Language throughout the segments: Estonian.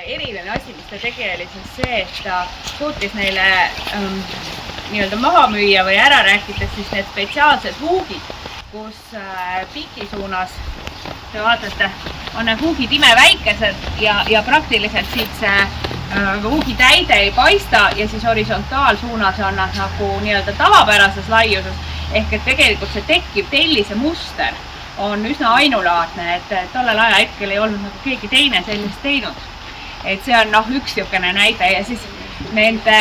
eriline asi, mis ta tegi, oli siis see, et ta suutis neile nii-öelda maha müüa või ära rääkides siis need spetsiaalsed huugid, kus piki suunas, te vaatate, on need huugid imeväikesed ja praktiliselt siit see huugi täide ei paista ja siis horisontaalsuunas on nad nagu nii-öelda tavapärases laiuses. Ehk et tegelikult see tekkiv tellise muster on üsna ainulaadne, et tollel ajahetkel ei olnud nagu keegi teine sellist teinud. Et see on üks niisugune näide ja siis nende,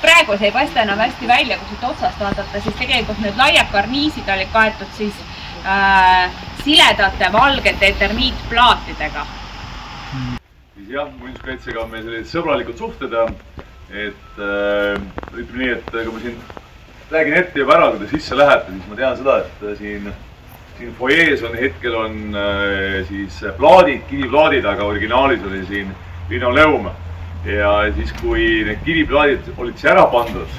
praegu see ei paista enam hästi välja, kui siit otsast vaadata, siis tegelikult need laiad karniisid olid kaetud siis siledate valgete etermiitplaatidega. Jah, muinsuskaitsega on meil sellised sõbralikud suhted, et ütleme nii, et kui ma siin räägin ette juba ära, kui te sisse lähete, siis ma tean seda, et siin foyees on hetkel siis plaadid, kiviplaadid, aga originaalis oli siin linoleum. Ja siis kui need kiviplaadid olid siis ära pandud,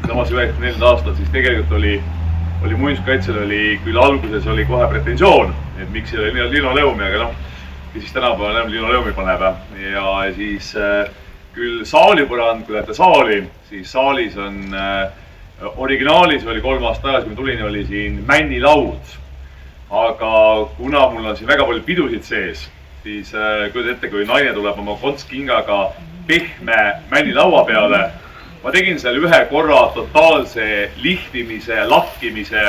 samas 94 aastal, siis tegelikult oli muinsuskaitsel küll alguses oli kohe pretensioon, et miks ei ole linoleumi, aga ja siis tänapäeval enam linoleumi paneb. Ja siis küll saalipõrand, kui lähete saali, siis saalis on originaalis oli 3 aasta ajas, kui ma tulin, oli siin männilaud. Aga kuna mul on siin väga palju pidusid sees, siis kujuta ette, kui naine tuleb oma kontskingaga pehme männilaua peale. Ma tegin seal ühe korra totaalse lihtimise, lakkimise.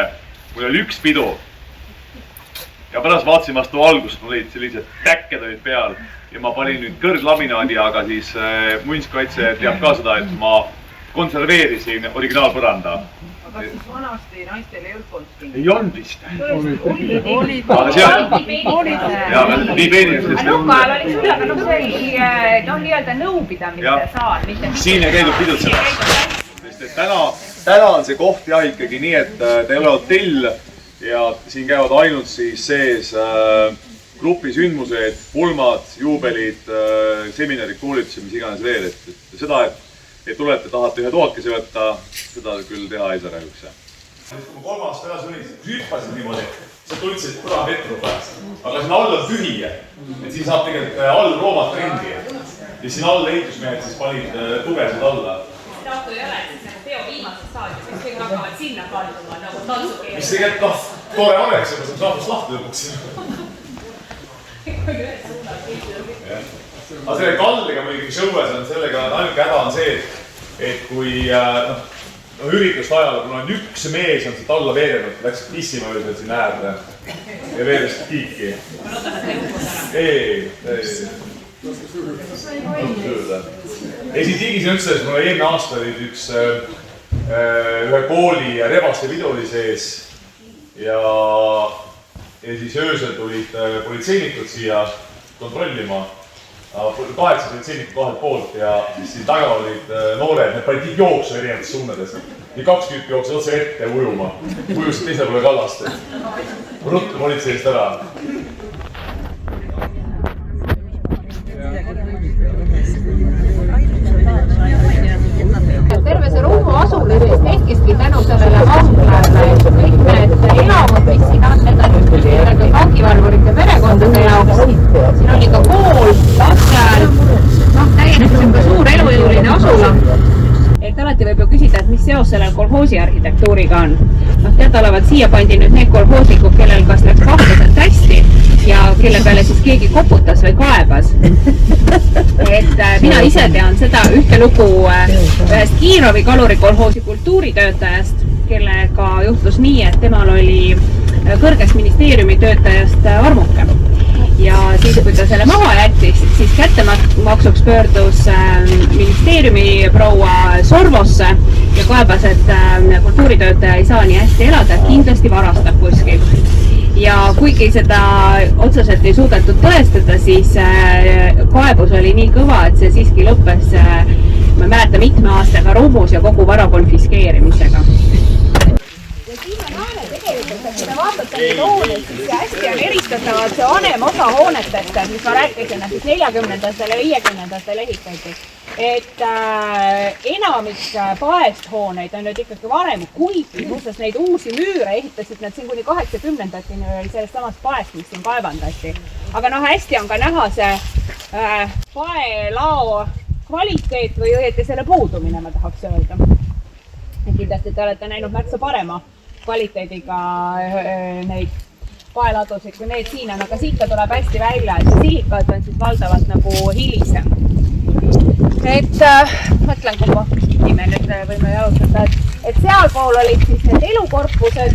Mul oli üks pidu. Ja pärast vaatasin vastu algust, mul olid sellised täkked olid peal ja ma panin nüüd kõrglaminaadi, aga siis muinsuskaitse teab ka seda, et ma konserveerisin originaalpõranda. Aga siis vanasti naistel ei olnud kontskinga? Ei olnud vist. Oli. Aga see oli. Jaa, nii peenisest. Nukal oli sul, aga see oli nii-öelda nõupidamise saal. Siin ei käidud pidutsemas. Sest et täna on see koht jah ikkagi nii, et ta ei ole hotell ja siin käivad ainult siis sees grupisündmused, pulmad, juubelid, seminarid, koolitused, mis iganes veel. Seda, et tulete, tahate ühe tookese võtta, seda küll teha ei saa rääguks. Kui ma 3 aasta peas olin, siis hüppasid niimoodi, sa tundsid, et pura vetru pääs. Aga siin all on tühi, et siin saab tegelikult all roomata ringi. Ja siin all ehitusmehed siis panid tugesid alla. Tahtu ei ole, siis nagu teo viimases saadis, mis kõik hakkavad sinna kalduma nagu tantsukeele. Mis tegelikult tore oleks, aga see saab lahti lõpuks. Aga selle kaldega muidugi show'es on sellega ainuke häda on see, et kui üritust ajal, kuna on üks mees on siit alla veerenud, läks pissima veel siin äärde ja veeres kiiki. Ei. Ei, siin tiigis on üldse, mul eelmine aasta oli ühe kooli rebaste pidu oli sees ja siis öösel tulid politseinikud siia kontrollima. 8 politseinikku 2 poolt ja siis siin taga olid noored, need panid jooksu erinevates suunades. Nii 2 tüüpi jooksid otse ette ujuma. Ujusid teise poole kallast. Ruttu politseist ära. Terve see Ruumu asul tekkiski tänu sellele vanglale. Kõik need elamud, mis siin on, need on vangivalvurite perekondade jaoks. Siin oli ka kool, lasteaed, täiesti suur elujõuline asula. Et alati võib ju küsida, et mis seos sellel kolhoosi arhitektuuriga on. Teadaolevalt siia pandi nüüd need kolhoosikud, kellel kas läks rahvuselt hästi ja kelle peale siis keegi koputas või kaebas. Et mina ise tean seda ühte lugu ühest Kiirovi kalurikolhoosi kultuuritöötajast, kellega juhtus nii, et temal oli kõrgest ministeeriumi töötajast armuke. Ja siis, kui ta selle maha jättis, siis kättemaksuks pöördus ministeeriumi proua Sorvosse ja kaebas, et kultuuritöötaja ei saa nii hästi elada, et kindlasti varastab kuskil. Ja kuigi seda otseselt ei suudetud tõestada, siis kaebus oli nii kõva, et see siiski lõppes, ma ei mäleta, mitme aastaga Ruumus ja kogu vara konfiskeerimisega. Ja siin on näeme tegelikult, et kui te vaatate neid hooneid, siis hästi on eristatavad see vanem osa hoonetest, mis ma rääkisin, et 40-ndatel ja 50-ndatel ehitati. Et enamik paesthooneid on nüüd ikkagi varem, kuigi muuseas neid uusi müüre ehitasid nad siin kuni 80-ndatini oli sellest samast paest, mis siin kaevandati. Aga hästi on ka näha see paelao kvaliteet või õieti selle puudumine, ma tahaks öelda. Kindlasti te olete näinud märksa parema kvaliteediga neid paeladusid kui need siin on, aga siit ta tuleb hästi välja, et see silikaat on siis valdavalt nagu hilisem. Et mõtlen, kui me nüüd võime jalutada, et sealpool olid siis need elukorpused.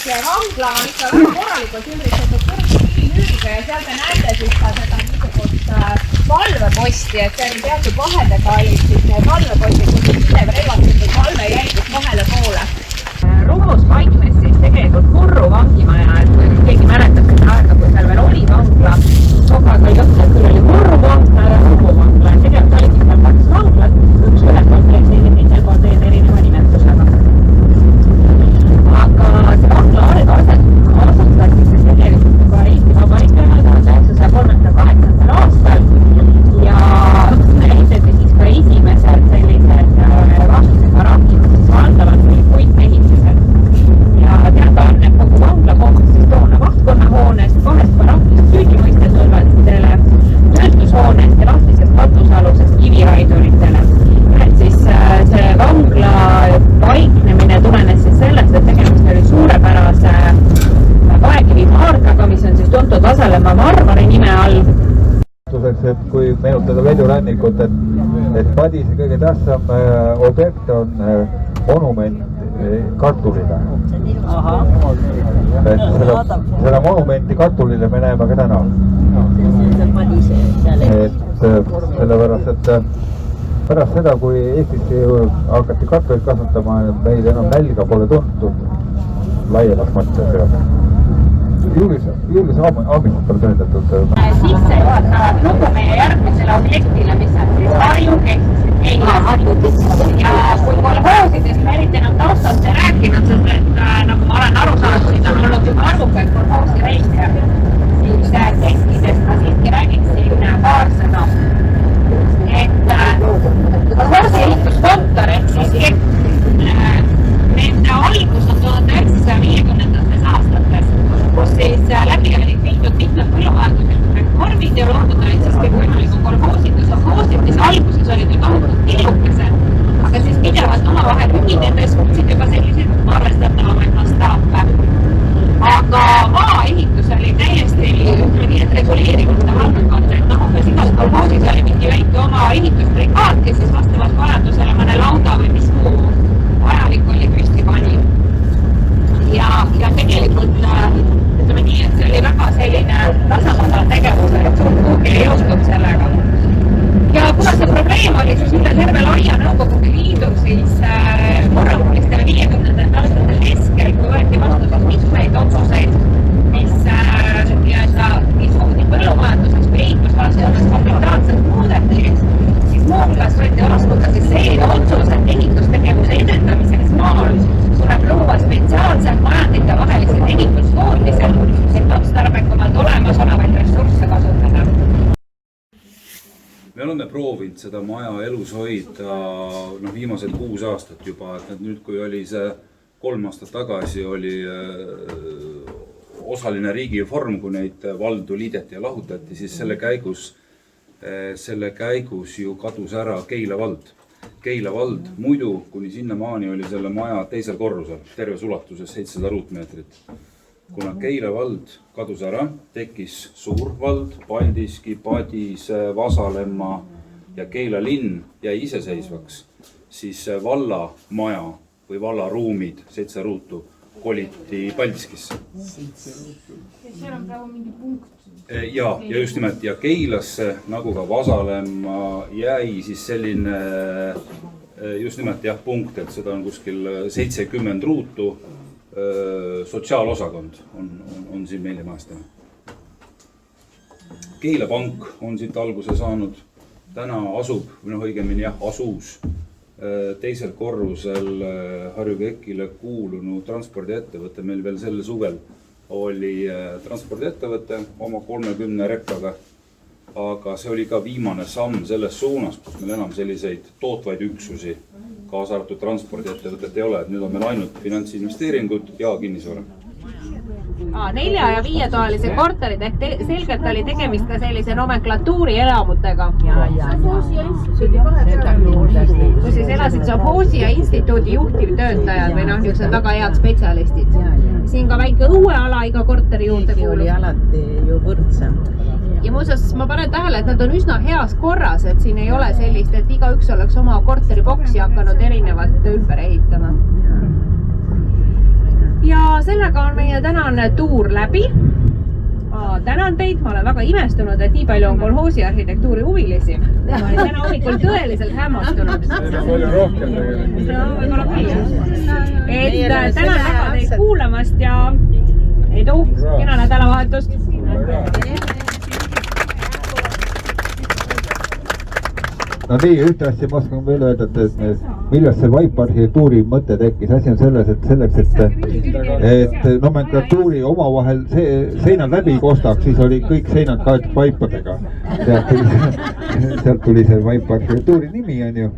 See vangla on ikka väga korralikult ümbristatud kõrgkivilüüriga ja seal te näete siis ka seda niisugust valveposti, et see oli teatud vahedega olid siis need valvepostid, kus pidev relvastatud valve jälgis vahele poole. Ruhus paiknes siis tegelikult Murru vangimaja, et kui keegi mäletab seda aega, kui seal veel oli vangla, kogu aeg oli jutt, et küll oli Murru vangla ja Ruhu vangla, et tegelikult olid seal kaks vanglat, üks ühel pool teed ja teisel pool teed erineva nimetusega. Aga see vangla asutati siis tegelikult juba Eesti Vabariigi 1938. aastal ja ehitati siis ka esimesed sellised vastusebarakid, siis valdavalt olid puitehitised. Ja teada on, et kogu vangla koosnes siis toona vahtkonnahoonest, kahest barakist süüdimõistetele, töötushoonest ja lahtisest katusalusest kiviraiduritele. Et siis see vangla paiknemine tulenes siis sellest, et tegemist oli suurepärase vaekivimaardlaga, mis on siis tuntud Vasalemma Marmari nime all. Et kui meenutada Veljurannikut, et Padise kõige tähtsam objekt on monument kartulile. Et seda monumenti kartulile me näeme ka täna. Et sellepärast, et pärast seda, kui Eestis hakati kartulit kasvatama, meil enam nälga pole tuntud laiemas mõttes. Juulis Aamist pole tõendatud. Sisse juhatavad lugu meie järgmisele objektile, mis on siis Harju Keila. Ja kui kolhoosidest me eriti enam taustast ei rääkinud, sest et nagu ma olen aru saanud, siis on olnud juba arvukaid kolhoosi reise, siis tekstidest ma siiski räägiksin paar sõna. Et kolhoosi ehituskontor ehk siis nende algus on 1950. aastates, kus siis läbi olid viidud mitmed põllumajanduslikud reformid ja loodud olid siis kõikvõimaliku kolhoosid, mis alguses olid ju tohutult tilukesed, aga siis pidevalt omavahel ühinedes võtsid juba selliseid arvestatavamaid mastaape. Aga maaehitus oli täiesti reguleerimata valdkond, et umbes igas kolhoosis oli mingi väike oma ehitusbrigaad, kes siis vastavalt vajadusele mõne lauda või mis muu vajalik oli püsti pani. Ja tegelikult ütleme nii, et see oli väga selline tasamadal tegevus, et suurt kuhugi ei jõustud sellega. Ja kuna see probleem oli siis üle terve laia Nõukogude Liidu, siis korralistele 50. aastate keskel, kui võeti vastu siis mitmeid otsuseid, mis niisugune põllumajanduses või ehitusvaldkonnas kapitaalselt muudeti, siis muuhulgas võeti vastu ka siis selline otsus, et ehitustegevuse edendamiseks maal tuleb luua spetsiaalsed majandite vahelised ehitusvoodised, et otstarbekamalt olemasolevaid ressursse kasutada. Me oleme proovinud seda maja elus hoida viimased 6 aastat juba, et nüüd kui oli see 3 aastat tagasi oli osaline riigireform, kui neid valdu liideti ja lahutati, siis selle käigus ju kadus ära Keila vald. Keila vald muidu kuni sinnamaani oli selle maja teisel korrusel, terves ulatuses 700 ruutmeetrit. Kuna Keila vald kadus ära, tekkis suur vald, Paldiski, Padise, Vasalemma ja Keila linn jäi iseseisvaks, siis valla maja või valla ruumid, 7 ruutu, koliti Paldiskisse. Ja seal on praegu mingi punkt. Ja just nimelt, ja Keilasse, nagu ka Vasalemma, jäi siis selline just nimelt jah punkt, et seda on kuskil 70 ruutu, sotsiaalosakond on siin meil maast teha. Keila pank on siit alguse saanud, täna asub, õigemini jah, asus teisel korrusel Harju KEK-ile kuulunud transpordiettevõte, meil veel sel suvel oli transpordiettevõte oma 30 rekkaga aga see oli ka viimane samm selles suunas, kus meil enam selliseid tootvaid üksusi, kaasa arvatud transpordiettevõtet ei ole, et nüüd on meil ainult finantsinvesteeringud ja kinnisvara. 4- ja 5-toalise korterid ehk selgelt oli tegemist ka sellise nomenklatuuri elamutega. Kus siis elasid Sovhoosia instituudi juhtivtöötajad või niisugused väga head spetsialistid. Siin ka väike õueala iga korteri juurde oli alati ju võrdsem. Ja muuseas, ma panen tähele, et nad on üsna heas korras, et siin ei ole sellist, et igaüks oleks oma korteriboksi hakanud erinevalt ümber ehitama. Ja sellega on meie tänane tuur läbi. Tänan teid, ma olen väga imestunud, et nii palju on kolhoosi arhitektuuri huvilisi. Ma olin täna hommikul tõeliselt hämmastunud. Palju rohkem tegelikult. Võib-olla küll. Et tänan väga teid kuulamast ja edu, kena nädalavahetust. No nii, ühte asja ma oskan veel öelda, et millest see vaiparhitektuuri mõte tekkis. Asi on selles, et selleks, et nomenklatuuri omavahel seinad läbi kostaks, siis oli kõik seinad kaetud vaipadega. Sealt tuli see vaiparhitektuuri nimi, on ju.